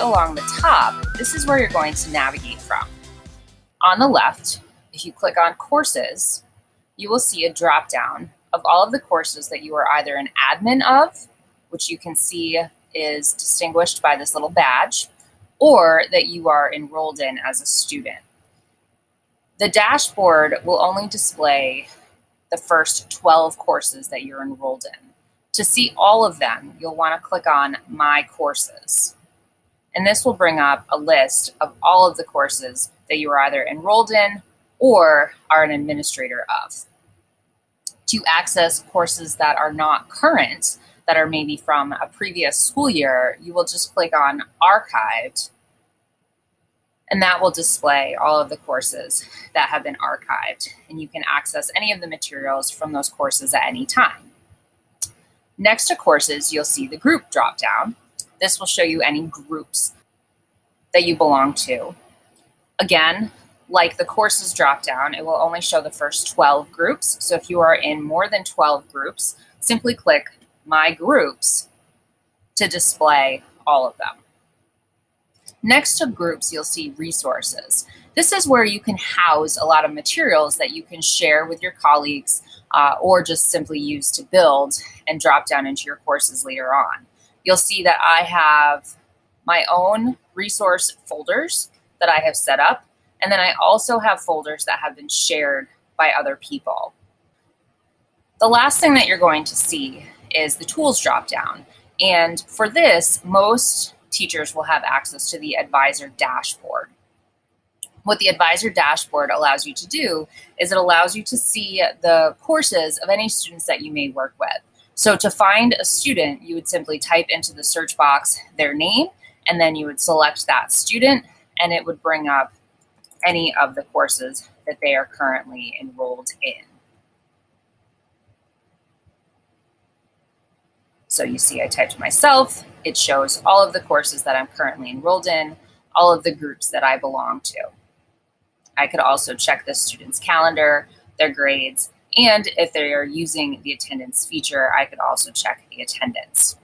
along the top, this is where you're going to navigate from. On the left, if you click on Courses, you will see a drop-down of all of the courses that you are either an admin of, which you can see is distinguished by this little badge, or that you are enrolled in as a student. The dashboard will only display the first 12 courses that you're enrolled in. To see all of them, you'll want to click on My Courses. And this will bring up a list of all of the courses that you are either enrolled in or are an administrator of. To access courses that are not current, that are maybe from a previous school year, you will just click on Archived, and that will display all of the courses that have been archived, and you can access any of the materials from those courses at any time. Next to courses, you'll see the group dropdown. This will show you any groups that you belong to. Again, like the courses dropdown, it will only show the first 12 groups. So if you are in more than 12 groups, simply click My Groups to display all of them. Next to groups, you'll see resources. This is where you can house a lot of materials that you can share with your colleagues or just simply use to build and drop down into your courses later on. You'll see that I have my own resource folders that I have set up, and then I also have folders that have been shared by other people. The last thing that you're going to see is the tools dropdown. And for this, most teachers will have access to the advisor dashboard. What the advisor dashboard allows you to do is it allows you to see the courses of any students that you may work with. So to find a student, you would simply type into the search box their name, and then you would select that student, and it would bring up any of the courses that they are currently enrolled in. So you see I typed myself, it shows all of the courses that I'm currently enrolled in, all of the groups that I belong to. I could also check the student's calendar, their grades, and if they are using the attendance feature, I could also check the attendance.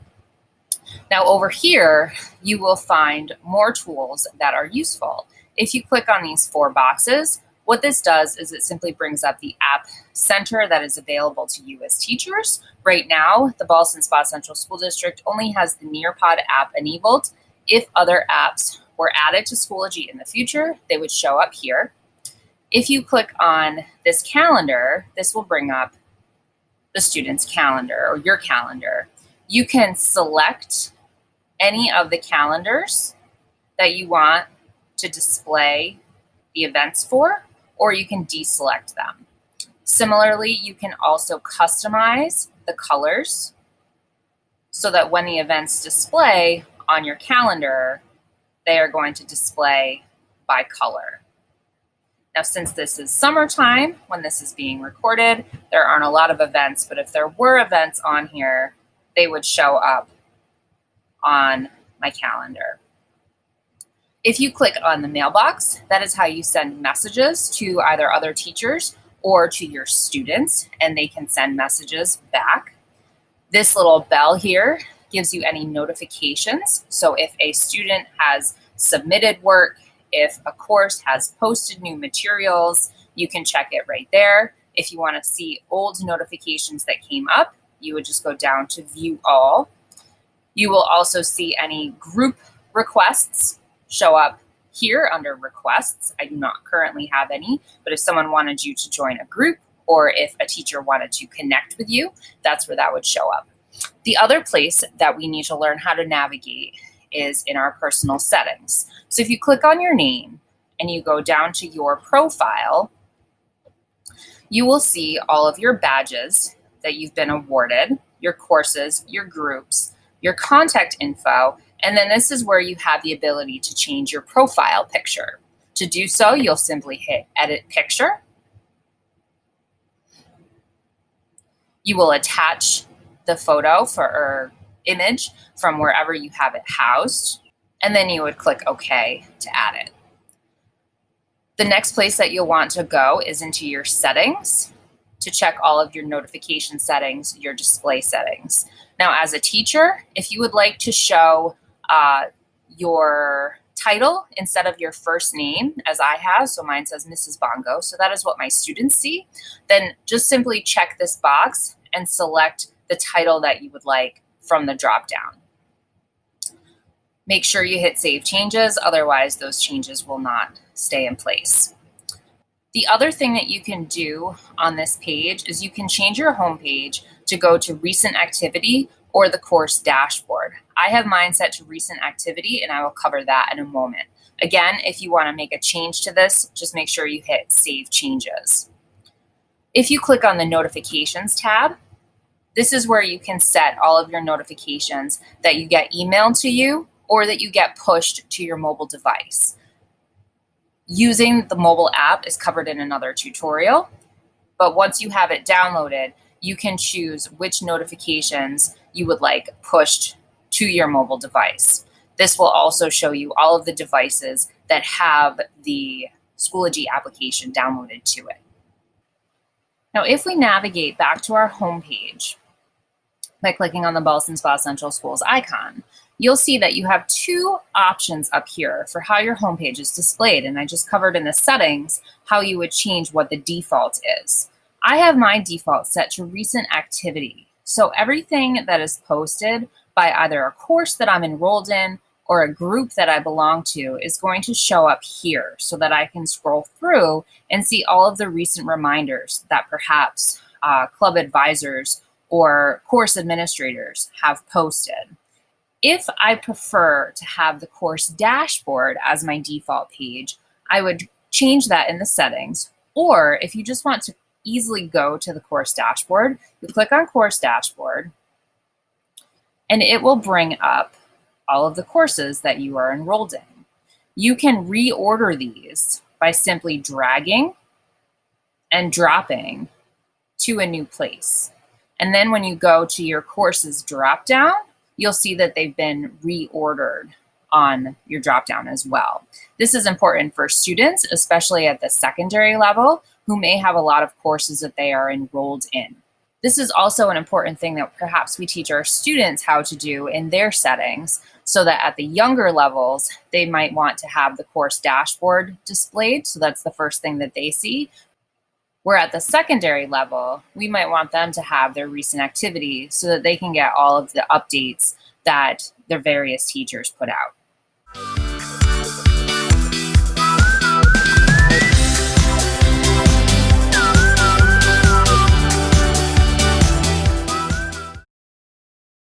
Now over here, you will find more tools that are useful. If you click on these 4 boxes, what this does is it simply brings up the app center that is available to you as teachers. Right now, the Ballston Spa Central School District only has the Nearpod app enabled. If other apps were added to Schoology in the future, they would show up here. If you click on this calendar, this will bring up the student's calendar or your calendar. You can select any of the calendars that you want to display the events for, or you can deselect them. Similarly, you can also customize the colors so that when the events display on your calendar, they are going to display by color. Now, since this is summertime, when this is being recorded, there aren't a lot of events, but if there were events on here, they would show up on my calendar. If you click on the mailbox, that is how you send messages to either other teachers or to your students, and they can send messages back. This little bell here gives you any notifications. So if a student has submitted work, if a course has posted new materials, you can check it right there. If you want to see old notifications that came up, you would just go down to View All. You will also see any group requests show up here under Requests. I do not currently have any, but if someone wanted you to join a group or if a teacher wanted to connect with you, that's where that would show up. The other place that we need to learn how to navigate is in our personal settings. So if you click on your name and you go down to your profile, you will see all of your badges that you've been awarded, your courses, your groups, your contact info, and then this is where you have the ability to change your profile picture. To do so, you'll simply hit Edit Picture. You will attach the photo or image from wherever you have it housed, and then you would click OK to add it. The next place that you'll want to go is into your settings to check all of your notification settings, your display settings. Now, as a teacher, if you would like to show your title instead of your first name, as I have. So mine says Mrs. Bongo. So that is what my students see. Then just simply check this box and select the title that you would like from the dropdown. Make sure you hit Save Changes, otherwise those changes will not stay in place. The other thing that you can do on this page is you can change your homepage to go to recent activity or the course dashboard. I have mine set to recent activity, and I will cover that in a moment. Again, if you want to make a change to this, just make sure you hit Save Changes. If you click on the Notifications tab, this is where you can set all of your notifications that you get emailed to you or that you get pushed to your mobile device. Using the mobile app is covered in another tutorial, but once you have it downloaded, you can choose which notifications you would like pushed to your mobile device. This will also show you all of the devices that have the Schoology application downloaded to it. Now, if we navigate back to our homepage by clicking on the Ballston Spa Central Schools icon, you'll see that you have two options up here for how your homepage is displayed. And I just covered in the settings how you would change what the default is. I have my default set to recent activity. So everything that is posted by either a course that I'm enrolled in or a group that I belong to is going to show up here so that I can scroll through and see all of the recent reminders that perhaps club advisors or course administrators have posted. If I prefer to have the course dashboard as my default page, I would change that in the settings. Or if you just want to easily go to the course dashboard, you click on course dashboard, and it will bring up all of the courses that you are enrolled in. You can reorder these by simply dragging and dropping to a new place. And then when you go to your courses dropdown, you'll see that they've been reordered on your dropdown as well. This is important for students, especially at the secondary level, who may have a lot of courses that they are enrolled in. This is also an important thing that perhaps we teach our students how to do in their settings, so that at the younger levels, they might want to have the course dashboard displayed. So that's the first thing that they see. Where at the secondary level, we might want them to have their recent activity so that they can get all of the updates that their various teachers put out.